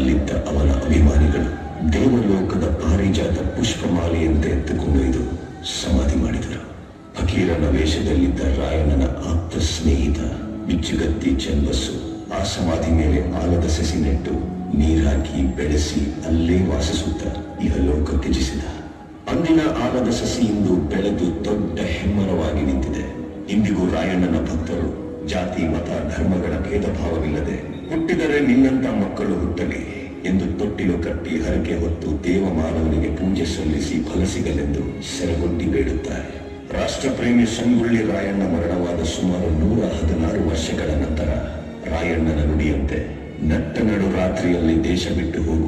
ಅಲ್ಲಿದ್ದ ಅವನ ಅಭಿಮಾನಿಗಳು ದೇವಲೋಕದ ಪಾರಿಜಾತ ಪುಷ್ಪಮಾಲೆಯಂತೆ ಎತ್ತುಕೊಂಡೊಯ್ದು ಸಮಾಧಿ ಮಾಡಿದರು. ಫಕೀರನ ವೇಷದಲ್ಲಿದ್ದ ರಾಯಣ್ಣನ ಆಪ್ತ ಸ್ನೇಹಿತ ಬಿಚ್ಚುಗತ್ತಿ ಚನ್ನಬಸು ಆ ಸಮಾಧಿ ಮೇಲೆ ಆಲದ ಸಸಿ ನೆಟ್ಟು ನೀರಾಕಿ ಬೆಳೆಸಿ ಅಲ್ಲೇ ವಾಸಿಸುತ್ತ ಇಹಲೋಕ ತ್ಯಜಿಸಿದ. ಅಂದಿನ ಆಲದ ಸಸಿ ಇಂದು ಬೆಳೆದು ದೊಡ್ಡ ಹೆಮ್ಮರವಾಗಿ ನಿಂತಿದೆ. ಇಂದಿಗೂ ರಾಯಣ್ಣನ ಭಕ್ತರು ಜಾತಿ ಮತ ಧರ್ಮಗಳ ಭೇದ ಭಾವವಿಲ್ಲದೆ ಹುಟ್ಟಿದರೆ ನಿನ್ನಂತ ಮಕ್ಕಳು ಹುಟ್ಟಲಿ ಎಂದು ತೊಟ್ಟಿಲು ಕಟ್ಟಿ ಹರಕೆ ಹೊತ್ತು ದೇವಮಾನವನಿಗೆ ಪೂಜೆ ಸಲ್ಲಿಸಿ ಫಲ ಸಿಗಲೆಂದು ಸೆರಗೊಡ್ಡಿ ಬೇಡುತ್ತಾರೆ. ರಾಷ್ಟ್ರಪ್ರೇಮಿ ಸಂಗೊಳ್ಳಿ ರಾಯಣ್ಣ ಮರಣವಾದ ಸುಮಾರು 116 ವರ್ಷಗಳ ನಂತರ ರಾಯಣ್ಣನ ನುಡಿಯಂತೆ ನಟ್ಟ ನಡು ರಾತ್ರಿಯಲ್ಲಿ ದೇಶ ಬಿಟ್ಟು ಹೋಗುವ